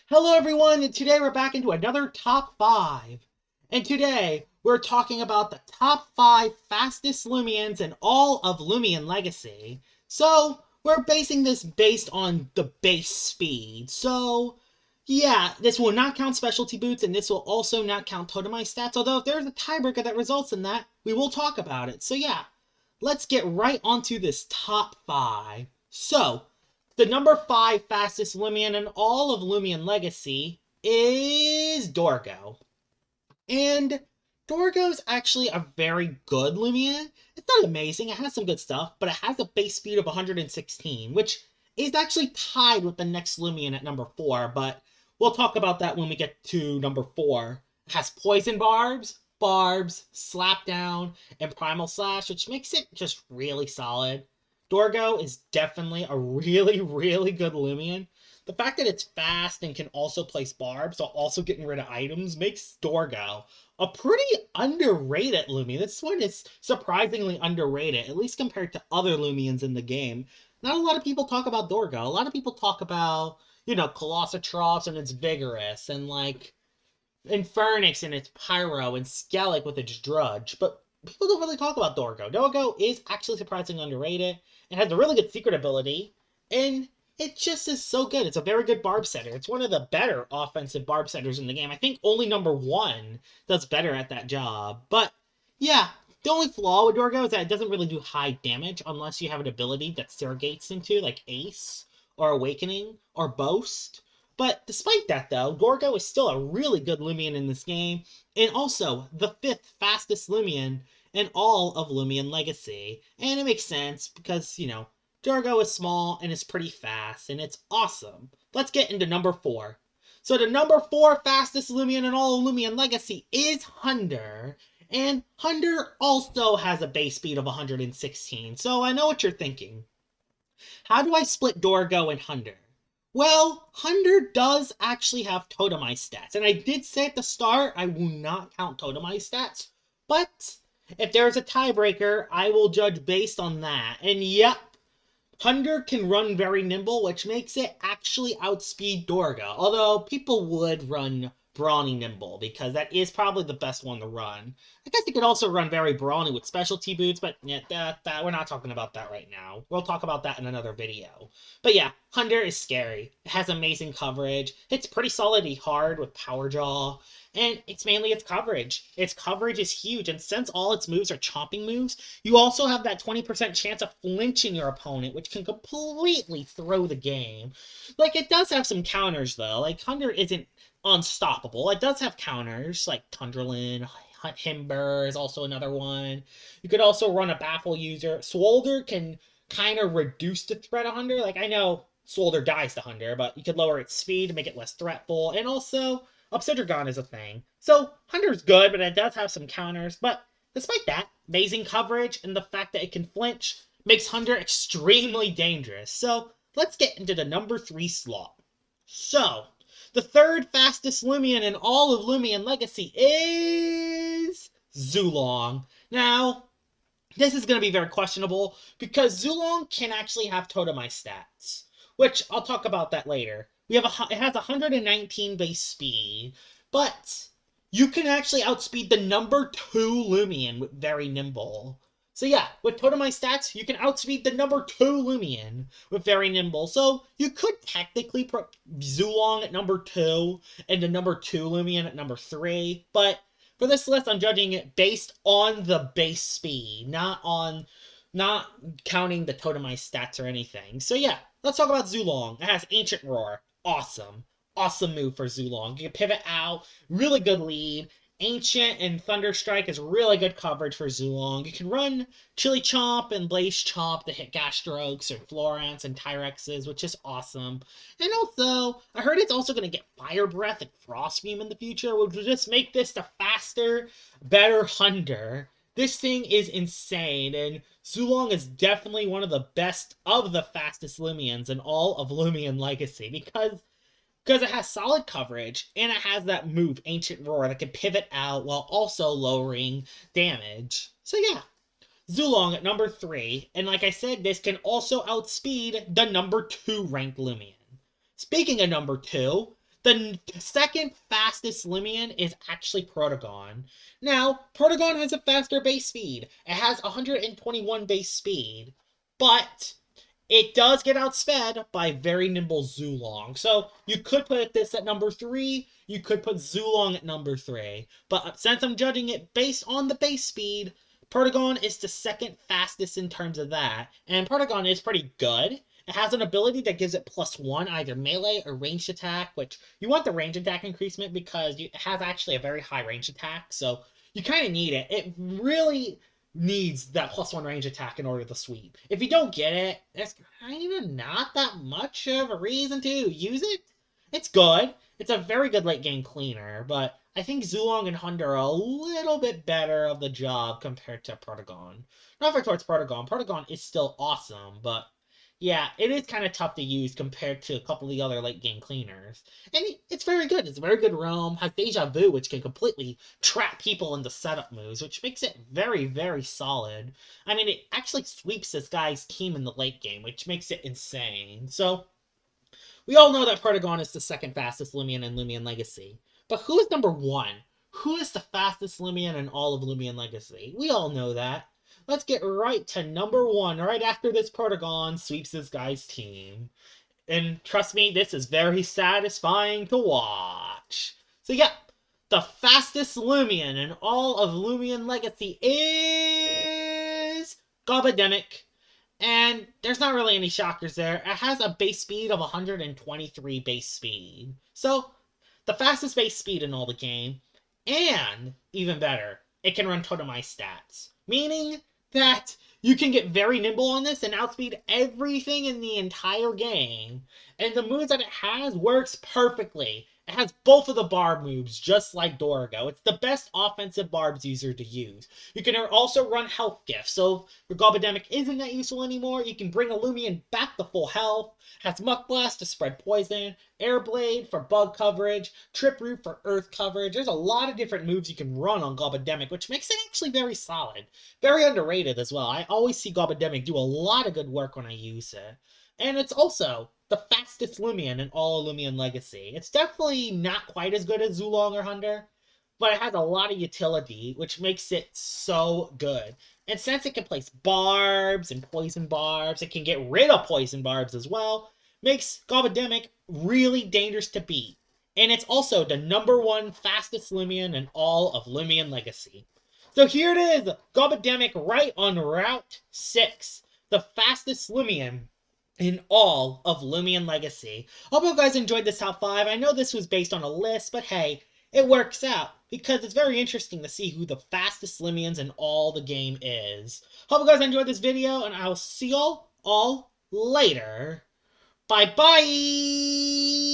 Hello everyone, and today we're back into another top 5. And today we're talking about the top 5 fastest Lumians in all of Lumian Legacy. So, we're basing this based on the base speed. So, yeah, this will not count specialty boots, and this will also not count totemized stats, although if there's a tiebreaker that results in that, we will talk about it. So yeah, let's get right onto this top 5. So, the number 5 fastest Lumian in all of Lumian Legacy is Dorgo. And Dorgo's actually a very good Lumian. It's not amazing, it has some good stuff, but it has a base speed of 116, which is actually tied with the next Lumian at number 4, but we'll talk about that when we get to number 4. It has Poison Barbs, Slap Down, and Primal Slash, which makes it just really solid. Dorgo is definitely a really, really good Lumian. The fact that it's fast and can also place barbs while also getting rid of items makes Dorgo a pretty underrated Lumian. This one is surprisingly underrated, at least compared to other Lumians in the game. Not a lot of people talk about Dorgo. A lot of people talk about, Colossatrops and its Vigorous, and Infernix and its Pyro, and Skellig with its Drudge, but people don't really talk about Dorgo. Dorgo is actually surprisingly underrated. It has a really good secret ability, and it just is so good. It's a very good barb setter. It's one of the better offensive barb setters in the game. I think only number 1 does better at that job. But yeah, the only flaw with Dorgo is that it doesn't really do high damage unless you have an ability that surrogates into, like Ace, or Awakening, or Boast. But despite that, though, Dorgo is still a really good Lumian in this game, and also the 5th fastest Lumian in all of Lumian Legacy. And it makes sense because, Dorgo is small and is pretty fast, and it's awesome. Let's get into number 4. So the number 4 fastest Lumian in all of Lumian Legacy is Hunder. And Hunder also has a base speed of 116, so I know what you're thinking. How do I split Dorgo and Hunder? Well, Hunder does actually have totemized stats, and I did say at the start I will not count totemized stats, but if there's a tiebreaker, I will judge based on that. And yep, Hunder can run very nimble, which makes it actually outspeed Dorgo, although people would run Brawny nimble, because that is probably the best one to run. I guess you could also run very Brawny with specialty boots, but yeah, we're not talking about that right now. We'll talk about that in another video. But yeah, Hunder is scary. It has amazing coverage. It's pretty solidly hard with Power Jaw, and it's mainly its coverage. Its coverage is huge, and since all its moves are chomping moves, you also have that 20% chance of flinching your opponent, which can completely throw the game. Like, it does have some counters, though. Like, Hunder isn't unstoppable. It does have counters, like Tundralin, Himber is also another one. You could also run a Baffle user. Swolder can kind of reduce the threat of Hunder. Like, I know Swolder dies to Hunder, but you could lower its speed to make it less threatful. And also, Obsidian is a thing. So, Hunter's good, but it does have some counters. But despite that, amazing coverage and the fact that it can flinch makes Hunder extremely dangerous. So, let's get into the number 3 slot. So, the 3rd fastest Lumian in all of Lumian Legacy is Zulong. Now, this is going to be very questionable because Zulong can actually have totemized stats, which I'll talk about that later. It has 119 base speed, but you can actually outspeed the number 2 Lumian with very nimble. So yeah, with totemized stats, you can outspeed the number 2 Lumian with very nimble. So you could technically put Zulong at number 2 and the number 2 Lumian at number 3, but for this list, I'm judging it based on the base speed, not counting the totemized stats or anything. So yeah, let's talk about Zulong. It has Ancient Roar. Awesome. Awesome move for Zulong. You can pivot out, really good lead. Ancient and Thunder Strike is really good coverage for Zulong. You can run Chili Chomp and Blaze Chomp to hit Gastrokes or Florants and Tyrexes, which is awesome. And also, I heard it's also going to get Fire Breath and Frost Beam in the future, which will just make this the faster, better Hunder. This thing is insane, and Zulong is definitely one of the best of the fastest Lumians in all of Lumian Legacy, because it has solid coverage, and it has that move, Ancient Roar, that can pivot out while also lowering damage. So yeah, Zulong at number 3, and like I said, this can also outspeed the number 2 ranked Lumian. Speaking of number 2, The second fastest Lumian is actually Protogon. Now, Protogon has a faster base speed. It has 121 base speed, but it does get outsped by very nimble Zulong. So you could put this at number 3, you could put Zulong at number 3. But since I'm judging it based on the base speed, Protogon is the second fastest in terms of that. And Protogon is pretty good. It has an ability that gives it +1, either melee or ranged attack, which you want the range attack increasement because it has actually a very high range attack, so you kind of need it. It really needs that +1 range attack in order to sweep. If you don't get it, it's kind of not that much of a reason to use it. It's good. It's a very good late game cleaner, but I think Zulong and Hunter are a little bit better of the job compared to Protogon. Nothing towards Protogon. Protogon is still awesome, but yeah, it is kind of tough to use compared to a couple of the other late game cleaners. And it's very good. It's a very good realm. Has Deja Vu, which can completely trap people into setup moves, which makes it very, very solid. I mean, it actually sweeps this guy's team in the late game, which makes it insane. So, we all know that Protogon is the second fastest Lumian in Lumian Legacy. But who is number 1? Who is the fastest Lumian in all of Lumian Legacy? We all know that. Let's get right to number 1, right after this Protogon sweeps this guy's team. And trust me, this is very satisfying to watch. So yeah, the fastest Lumian in all of Lumian Legacy is Gobidemic. And there's not really any shockers there. It has a base speed of 123 base speed. So, the fastest base speed in all the game. And, even better, it can run totemized stats. Meaning that you can get very nimble on this and outspeed everything in the entire game. And the moves that it has works perfectly. It has both of the barb moves, just like Dorgo. It's the best offensive barbs user to use. You can also run health gifts, so if your Gobidemic isn't that useful anymore, you can bring a Lumian back to full health. Has Muck Blast to spread poison, Air Blade for bug coverage, Trip Root for earth coverage. There's a lot of different moves you can run on Gobidemic, which makes it actually very solid. Very underrated as well. I always see Gobidemic do a lot of good work when I use it. And it's also the fastest Lumian in all of Lumian Legacy. It's definitely not quite as good as Zulong or Hunter, but it has a lot of utility, which makes it so good. And since it can place barbs and poison barbs, it can get rid of poison barbs as well, makes Gobidemic really dangerous to beat. And it's also the number 1 fastest Lumian in all of Lumian Legacy. So here it is, Gobidemic right on Route 6, the fastest Lumian in all of Lumian Legacy. Hope you guys enjoyed this top 5. I know this was based on a list, but hey, it works out because it's very interesting to see who the fastest Lumians in all the game is. Hope you guys enjoyed this video, and I'll see y'all all later. Bye-bye!